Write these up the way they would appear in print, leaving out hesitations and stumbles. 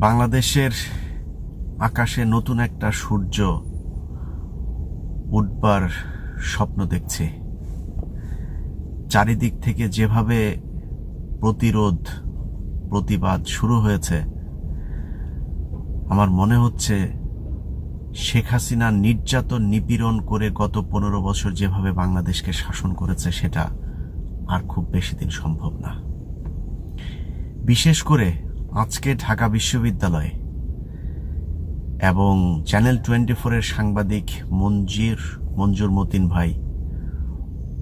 বাংলাদেশের আকাশে নতুন একটা সূর্য উঠবার স্বপ্ন দেখছি। চারিদিক থেকে যেভাবে প্রতিরোধ প্রতিবাদ শুরু হয়েছে, আমার মনে হচ্ছে শেখ হাসিনা নির্যাতন নিপীড়ন করে গত 15 বছর যেভাবে বাংলাদেশকে শাসন করেছে সেটা আর খুব বেশি দিন সম্ভব না। বিশেষ করে আজকে ঢাকা বিশ্ববিদ্যালয় এবং চ্যানেল 24-এর সাংবাদিক মঞ্জুর মতিন ভাই,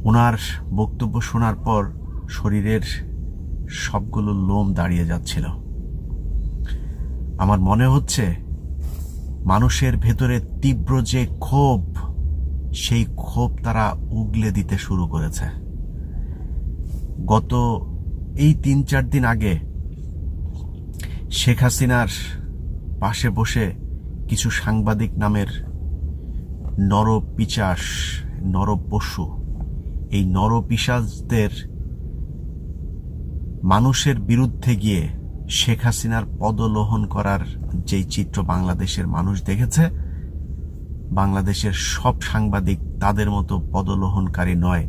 ওনার বক্তব্য শোনার পর শরীরের সবগুলো লোম দাঁড়িয়ে যাচ্ছিল। আমার মনে হচ্ছে মানুষের ভেতরে তীব্র যে ক্ষোভ, সেই ক্ষোভ তারা উগলে দিতে শুরু করেছে। গত এই 3-4 দিন আগে শেখ হাসিনার পাশে বসে কিছু সাংবাদিক নামের নরপিশাচ, নরপশু, এই নরপিশাচদের মানুষের বিরুদ্ধে গিয়ে শেখ হাসিনার পদলোহন করার যেই চিত্র বাংলাদেশের মানুষ দেখেছে, বাংলাদেশের সব সাংবাদিক তাদের মতো পদলোহনকারী নয়,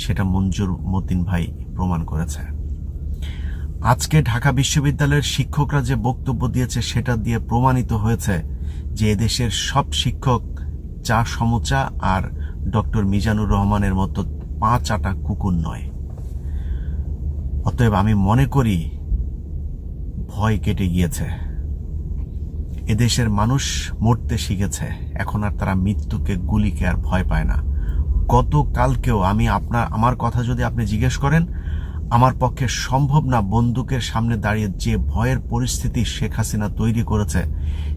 সেটা মঞ্জুর মতিন ভাই প্রমাণ করেছে। আজকে ঢাকা বিশ্ববিদ্যালয়ের শিক্ষকরা যে বক্তব্য দিয়েছে সেটা দিয়ে প্রমাণিত হয়েছে যে এদেশের সব শিক্ষক চা সমুচা আর ডক্টর মিজানুর রহমানের মতো 5 আটা কুকুর নয়। অতএব আমি মনে করি ভয় কেটে গিয়েছে, এদেশের মানুষ মরতে শিখেছে, এখন আর তারা মৃত্যুকে, গুলিকে আর ভয় পায় না। গতকালকেও আমার কথা যদি আপনি জিজ্ঞেস করেন, আমার পক্ষে সম্ভব না বন্দুকের সামনে দাঁড়িয়ে যে ভয়ের পরিস্থিতি শেখ হাসিনা তৈরি করেছে,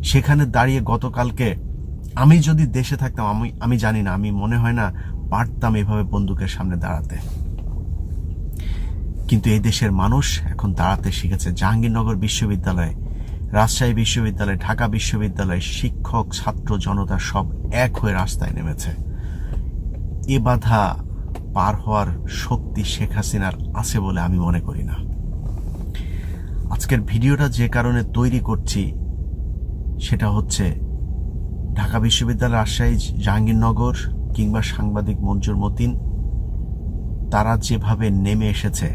সেখানে দাঁড়িয়ে গতকালকে আমি যদি দেশে থাকতাম, আমি জানি না, আমি মনে হয় না পারতাম এভাবে বন্দুকের সামনে দাঁড়াতে। কিন্তু এই দেশের মানুষ এখন দাঁড়াতে শিখেছে। জাহাঙ্গীরনগর বিশ্ববিদ্যালয়, রাজশাহী বিশ্ববিদ্যালয়, ঢাকা বিশ্ববিদ্যালয়, শিক্ষক, ছাত্র, জনতা সব এক হয়ে রাস্তায় নেমেছে। এ বাধা পার হওয়ার শক্তি শেখ হাসিনার আছে বলে আমি মনে করি না। আজকের ভিডিওটা যে কারণে তৈরি করছি সেটা হচ্ছে ঢাকা বিশ্ববিদ্যালয়, রাজশাহী, জাহাঙ্গীরনগর কিংবা সাংবাদিক মঞ্জুর মতিন, তারা যেভাবে নেমে এসেছে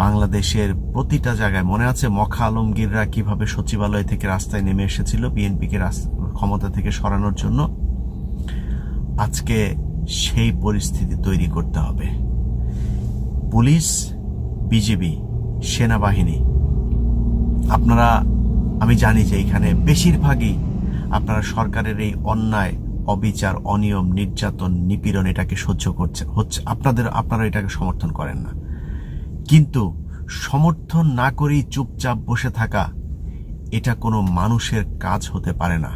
বাংলাদেশের প্রতিটা জায়গায়। মনে আছে মখা আলমগীররা কিভাবে সচিবালয় থেকে রাস্তায় নেমে এসেছিল বিএনপিকে ক্ষমতা থেকে সরানোর জন্য? আজকে সেই পরিস্থিতি তৈরি করতে হবে। পুলিশ, বিজিবি, সেনাবাহিনী, আপনারা, আমি জানি যে এখানে বেশিরভাগই আপনারা সরকারের এই অন্যায়, অবিচার, অনিয়ম, নির্যাতন, নিপীড়ন এটাকে সহ্য হচ্ছে, আপনারা এটাকে সমর্থন করেন না। কিন্তু সমর্থন না করেই চুপচাপ বসে থাকা, এটা কোনো মানুষের কাজ হতে পারে না।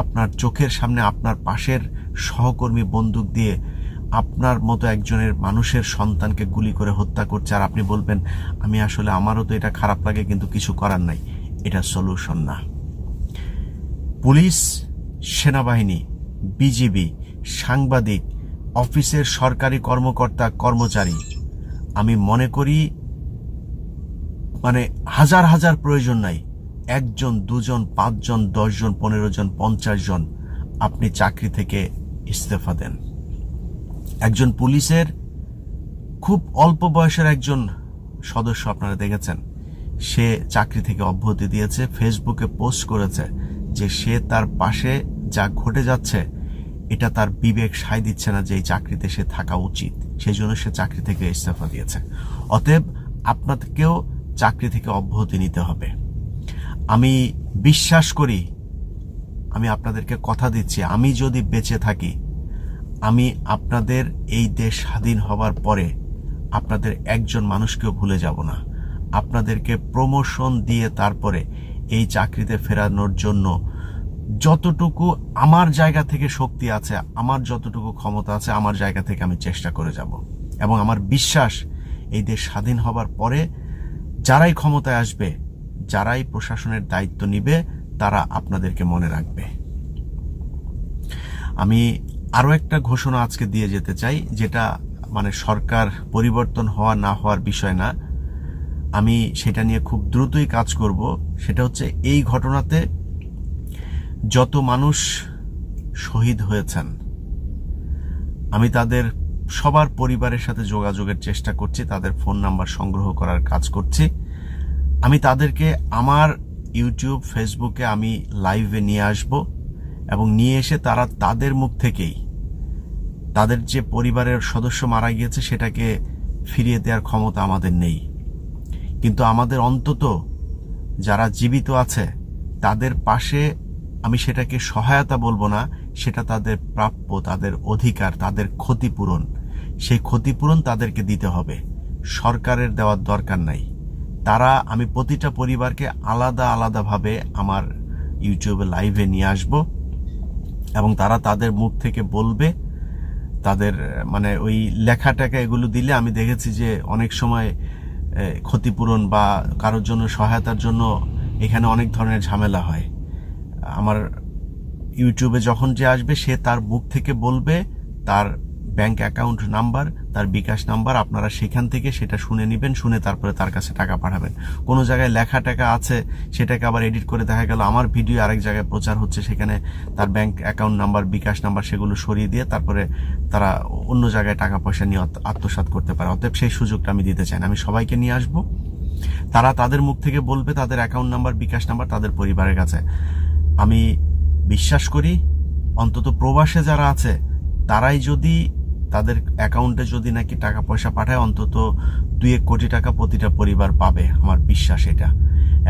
আপনার চোখের সামনে আপনার পাশের সহকর্মী বন্দুক দিয়ে আপনার মতো একজনের মানুষের সন্তানকে গুলি করে হত্যা করছে, আর আপনি বলবেন আমারও তো এটা খারাপ লাগে কিন্তু কিছু করার নাই। এটা সলিউশন না। পুলিশ, সেনাবাহিনী, বিজিবি, সাংবাদিক, অফিসের সরকারি কর্মকর্তা, কর্মচারী, আমি মনে করি হাজার হাজার প্রয়োজন নাই, 1 জন, 2 জন, 5 জন, 10 জন, 15 জন, 50 জন আপনি চাকরি থেকে ইস্তফা দেন। একজন পুলিশের খুব অল্প বয়সের একজন সদস্য আপনারা দেখেছেন, সে চাকরি থেকে অব্যাহতি দিয়েছে, ফেসবুকে পোস্ট করেছে যে সে তার পাশে যা ঘটে যাচ্ছে এটা তার বিবেক সায় দিচ্ছে না যে এই চাকরিতে সে থাকা উচিত, সেই জন্য সে চাকরি থেকে ইস্তফা দিয়েছে। অতএব আপনাদেরকেও চাকরি থেকে অব্যাহতি নিতে হবে। আমি বিশ্বাস করি, আমি আপনাদেরকে কথা দিচ্ছি, আমি যদি বেঁচে থাকি, আমি আপনাদের এই দেশ স্বাধীন হবার পরে আপনাদের একজন মানুষকেও ভুলে যাব না। আপনাদেরকে প্রমোশন দিয়ে তারপরে এই চাকরিতে ফেরানোর জন্য যতটুকু আমার জায়গা থেকে শক্তি আছে, আমার যতটুকু ক্ষমতা আছে, আমার জায়গা থেকে আমি চেষ্টা করে যাব। এবং আমার বিশ্বাস এই দেশ স্বাধীন হবার পরে যারাই ক্ষমতায় আসবে, যারাই প্রশাসনের দায়িত্ব নিবে, তারা আপনাদেরকে মনে রাখবে। আমি আরো একটা ঘোষণা আজকে দিয়ে যেতে চাই, যেটা সরকার পরিবর্তন হওয়া না হওয়ার বিষয় না। আমি সেটা নিয়ে খুব দ্রুতই কাজ করব। সেটা হচ্ছে এই ঘটনাতে যত মানুষ শহীদ হয়েছেন, আমি তাদের সবার পরিবারের সাথে যোগাযোগের চেষ্টা করছি, তাদের ফোন নাম্বার সংগ্রহ করার কাজ করছি। আমি তাদেরকে আমার ইউটিউব, ফেসবুকে আমি লাইভে নিয়ে আসব এবং নিয়ে এসে তারা তাদের মুখ থেকেই তাদের যে পরিবারের সদস্য মারা গিয়েছে সেটাকে ফিরিয়ে দেওয়ার ক্ষমতা আমাদের নেই, কিন্তু আমাদের অন্তত যারা জীবিত আছে তাদের পাশে, আমি সেটাকে সহায়তা বলবো না, সেটা তাদের প্রাপ্য, তাদের অধিকার, তাদের ক্ষতিপূরণ, সেই ক্ষতিপূরণ তাদেরকে দিতে হবে। সরকারের দেওয়ার দরকার নাই। তারা, আমি প্রতিটা পরিবারকে আলাদা আলাদাভাবে আমার ইউটিউবে লাইভে নিয়ে আসব এবং তারা তাদের মুখ থেকে বলবে। তাদের মানে ওই লেখাটাকে এগুলো দিলে আমি দেখেছি যে অনেক সময় ক্ষতিপূরণ বা কারোর জন্য সহায়তার জন্য এখানে অনেক ধরনের ঝামেলা হয়। আমার ইউটিউবে যখন যে আসবে সে তার মুখ থেকে বলবে তার ব্যাংক অ্যাকাউন্ট নাম্বার, তার বিকাশ নাম্বার, আপনারা সেখান থেকে সেটা শুনে নেবেন, শুনে তারপরে তার কাছে টাকা পাঠাবেন। কোনো জায়গায় লেখা টাকা আছে, সেটাকে আবার এডিট করে দেখা গেল আমার ভিডিও আরেক জায়গায় প্রচার হচ্ছে, সেখানে তার ব্যাংক অ্যাকাউন্ট নাম্বার, বিকাশ নাম্বার সেগুলো সরিয়ে দিয়ে তারপরে তারা অন্য জায়গায় টাকা পয়সা নিয়ে আত্মসাৎ করতে পারে। অতএব সেই সুযোগটা আমি দিতে চাই না। আমি সবাইকে নিয়ে আসবো, তারা তাদের মুখ থেকে বলবে তাদের অ্যাকাউন্ট নাম্বার, বিকাশ নাম্বার তাদের পরিবারের কাছে। আমি বিশ্বাস করি অন্তত প্রবাসে যারা আছে তারাই যদি তাদের অ্যাকাউন্টে যদি নাকি টাকা পয়সা পাঠায়, অন্তত 2-1 কোটি টাকা প্রতিটা পরিবার পাবে, আমার বিশ্বাস এটা।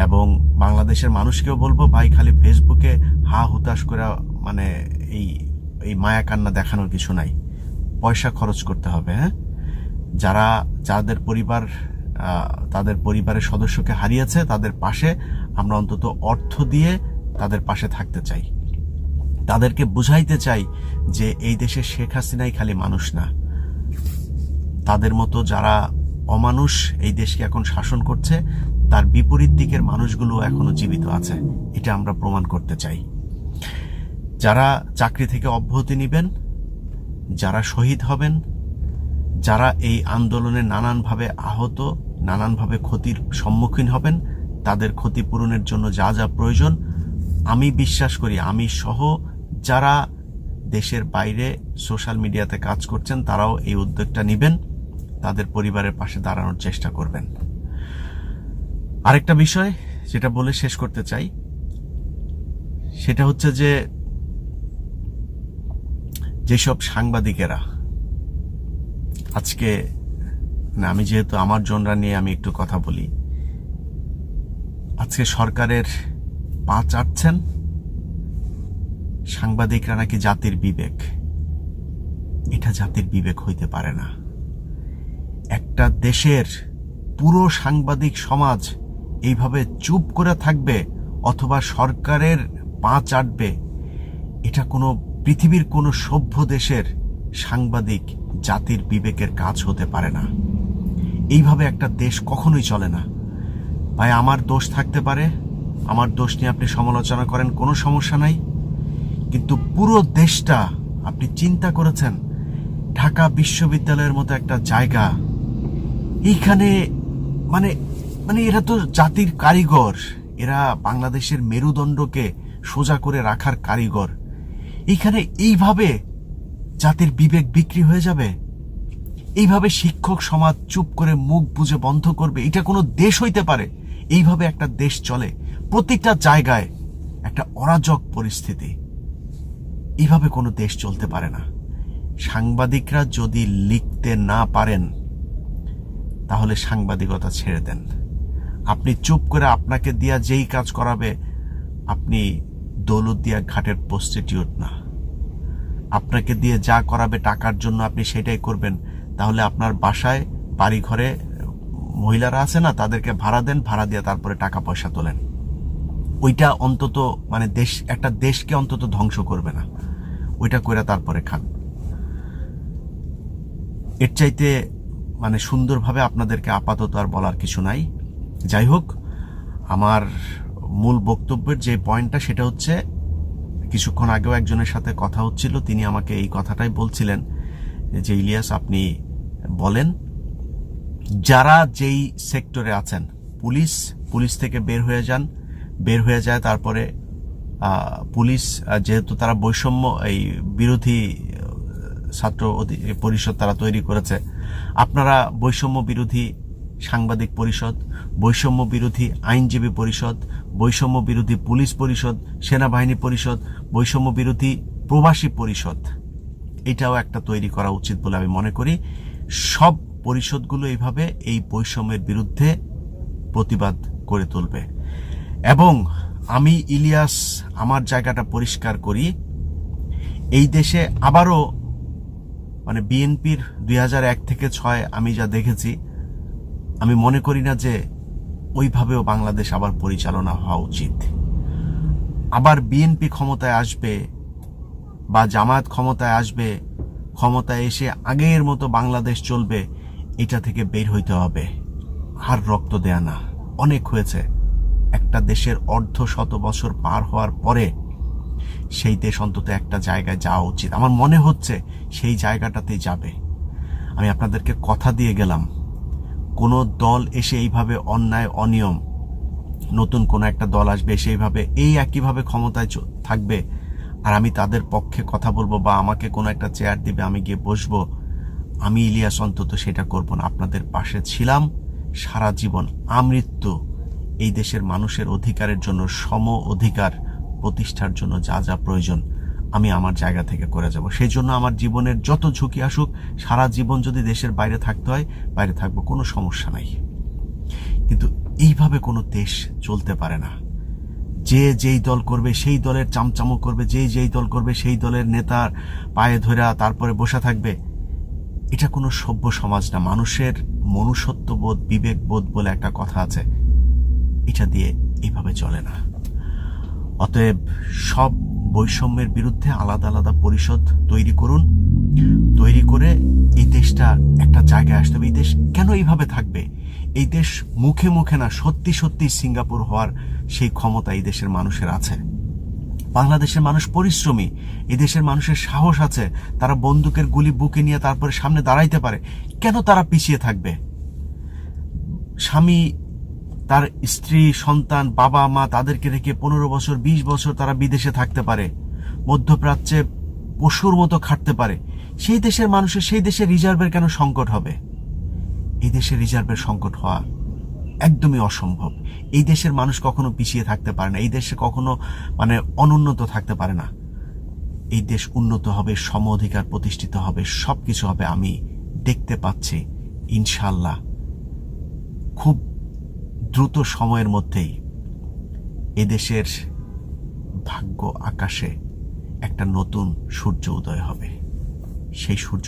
এবং বাংলাদেশের মানুষকেও বলবো, ভাই খালি ফেসবুকে হা হুতাশ করে মানে এই মায়া কান্না দেখানোর কিছু নাই, পয়সা খরচ করতে হবে। হ্যাঁ, যাদের পরিবার তাদের পরিবারের সদস্যকে হারিয়েছে তাদের পাশে আমরা অন্তত অর্থ দিয়ে তাদের পাশে থাকতে চাই, তাদেরকে বুঝাইতে চাই যে এই দেশে শেখ হাসিনাই খালি মানুষ না, তাদের মতো যারা অমানুষ এই দেশকে এখন শাসন করছে তার বিপরীত দিকের মানুষগুলো এখনো জীবিত আছে, এটা আমরা প্রমাণ করতে চাই। যারা চাকরি থেকে অব্যাহতি নেবেন, যারা শহীদ হবেন, যারা এই আন্দোলনে নানানভাবে আহত, নানানভাবে ক্ষতির সম্মুখীন হবেন, তাদের ক্ষতিপূরণের জন্য যা যা প্রয়োজন, আমি বিশ্বাস করি আমি সহ যারা দেশের বাইরে সোশ্যাল মিডিয়াতে কাজ করছেন তারাও এই উদ্যোগটা নেবেন, তাদের পরিবারের পাশে দাঁড়ানোর চেষ্টা করবেন। আরেকটা বিষয় যেটা বলে শেষ করতে চাই সেটা হচ্ছে যে যেসব সাংবাদিকেরা আজকে, না আমি যেহেতু আমার জনরা নিয়ে আমি একটু কথা বলি, আজকে সরকারের পা চাটছেন, সাংবাদিকরা নাকি জাতির বিবেক। এটা জাতির বিবেক হইতে পারে না। একটা দেশের পুরো সাংবাদিক সমাজ এইভাবে চুপ করে থাকবে অথবা সরকারের পা চাটবে, এটা কোনো পৃথিবীর কোনো সভ্য দেশের সাংবাদিক জাতির বিবেকের কাজ হতে পারে না। এইভাবে একটা দেশ কখনোই চলে না। ভাই আমার দোষ থাকতে পারে, আমার দোষ নিয়ে আপনি সমালোচনা করেন, কোনো সমস্যা নাই, কিন্তু পুরো দেশটা আপনি চিন্তা করেছেন, ঢাকা বিশ্ববিদ্যালয়ের মতো একটা জায়গা, এইখানে মানে মানে এরা তো জাতির কারিগর, এরা বাংলাদেশের মেরুদণ্ডকে সোজা করে রাখার কারিগর, এইখানে এইভাবে জাতির বিবেক বিক্রি হয়ে যাবে, এইভাবে শিক্ষক সমাজ চুপ করে মুখ বুজে বন্ধ করবে, এটা কোনো দেশ হইতে পারে? এইভাবে একটা দেশ চলে, প্রত্যেকটা জায়গায় একটা অরাজক পরিস্থিতি, এইভাবে কোনো দেশ চলতে পারে না। সাংবাদিকরা যদি লিখতে না পারেন তাহলে সাংবাদিকতা ছেড়ে দেন। আপনি চুপ করে আপনাকে দিয়া যেই কাজ করাবে, আপনি দৌলতদিয়া ঘাটের প্রস্টিটিউট না, আপনাকে দিয়ে যা করাবে টাকার জন্য আপনি সেটাই করবেন, তাহলে আপনার বাসায় বাড়ি ঘরে মহিলারা আছে না, তাদেরকে ভাড়া দেন, ভাড়া দিয়ে তারপরে টাকা পয়সা তোলেন। ওইটা অন্তত মানে একটা দেশকে অন্তত ধ্বংস করবে না, ওইটা করে তারপরে খান। এর চাইতে মানে সুন্দরভাবে আপনাদেরকে আপাতত আর বলার কিছু নাই। যাই হোক, আমার মূল বক্তব্যের যে পয়েন্টটা সেটা হচ্ছে, কিছুক্ষণ আগেও একজনের সাথে কথা হচ্ছিল, তিনি আমাকে এই কথাটাই বলছিলেন যে ইলিয়াস আপনি বলেন যারা যেই সেক্টরে আছেন পুলিশ থেকে বের হয়ে যায়। তারপরে পুলিশ যেহেতু তারা বৈষম্য এই বিরোধী ছাত্র পরিষদ তারা তৈরি করেছে, আপনারা বৈষম্য বিরোধী সাংবাদিক পরিষদ, বৈষম্য বিরোধী আইনজীবী পরিষদ, বৈষম্য বিরোধী পুলিশ পরিষদ, সেনাবাহিনী পরিষদ, বৈষম্য বিরোধী প্রবাসী পরিষদ, এটাও একটা তৈরি করা উচিত বলে আমি মনে করি। সব পরিষদগুলো এইভাবে এই বৈষম্যের বিরুদ্ধে প্রতিবাদ করে তুলবে। এবং আমি ইলিয়াস আমার জায়গাটা পরিষ্কার করি, এই দেশে আবারও মানে বিএনপির 2001 থেকে 6 আমি যা দেখেছি, আমি মনে করি না যে ওইভাবেও বাংলাদেশ আবার পরিচালনা হওয়া উচিত। আবার বিএনপি ক্ষমতায় আসবে বা জামায়াত ক্ষমতায় আসবে, ক্ষমতায় এসে আগের মতো বাংলাদেশ চলবে, এটা থেকে বের হইতে হবে। আর রক্ত দেয়া না, অনেক হয়েছে। একটা দেশের 150 বছর পার হওয়ার পরে সেই দেশ অন্তত একটা জায়গায় যাওয়া উচিত। আমার মনে হচ্ছে সেই জায়গাটাতেই যাবে। আমি আপনাদেরকে কথা দিয়ে গেলাম, কোনো দল এসে এইভাবে অন্যায় অনিয়ম, নতুন কোনো একটা দল আসবে সেইভাবে এই একইভাবে ক্ষমতায় থাকবে, আর আমি তাদের পক্ষে কথা বলবো বা আমাকে কোনো একটা চেয়ার দিবে, আমি গিয়ে বসবো, আমি ইলিয়াস অন্তত সেটা করব না। আপনাদের পাশে ছিলাম সারা জীবন, আমৃত্যু এই দেশের মানুষের অধিকারের জন্য, সম অধিকার প্রতিষ্ঠার জন্য যা যা প্রয়োজন আমি আমার জায়গা থেকে করে যাব। সেই জন্য আমার জীবনের যত ঝুঁকি আসুক, সারা জীবন যদি দেশের বাইরে থাকতে হয় বাইরে থাকবো, কোনো সমস্যা নাই। কিন্তু এইভাবে কোনো দেশ চলতে পারে না। যে যেই দল করবে সেই দলের চামচামো করবে, যেই দল করবে সেই দলের নেতার পায়ে ধরা তারপরে বসে থাকবে। এটা কোনো সভ্য সমাজ না। মানুষের মনুষ্যত্ববোধ, বিবেকবোধ বলে একটা কথা আছে, এটা দিয়ে এইভাবে চলে না। অতএব সব বৈষম্যের বিরুদ্ধে আলাদা আলাদা পরিষদ তৈরি করুন, তৈরি করে এই দেশটা একটা জায়গায় আসতে হবে। এই দেশ কেন এইভাবে থাকবে? এই দেশ মুখে মুখে না, সত্যি সত্যি সিঙ্গাপুর হওয়ার সেই ক্ষমতা এই দেশের মানুষের আছে। বাংলাদেশের মানুষ পরিশ্রমী, এই দেশের মানুষের সাহস আছে, তারা বন্দুকের গুলি বুকে নিয়ে তারপরে সামনে দাঁড়াইতে পারে। কেন তারা পিছিয়ে থাকবে? স্বামী, তার স্ত্রী, সন্তান, বাবা মা তাদেরকে রেখে 15 বছর 20 বছর তারা বিদেশে থাকতে পারে, মধ্যপ্রাচ্যে পশুর মতো খাটতে পারে। সেই দেশের মানুষের সেই দেশের রিজার্ভের কেন সংকট হবে? এই দেশের রিজার্ভের সংকট হওয়া একদমই অসম্ভব। এই দেশের মানুষ কখনো পিছিয়ে থাকতে পারে না, এই দেশে কখনো মানে অনুন্নত থাকতে পারে না। এই দেশ উন্নত হবে, সম অধিকার প্রতিষ্ঠিত হবে, সবকিছু হবে। আমি দেখতে পাচ্ছি ইনশাল্লাহ খুব দ্রুত সময়ের মধ্যেই এদেশের ভাগ্য আকাশে একটা নতুন সূর্য উদয় হবে। সেই সূর্য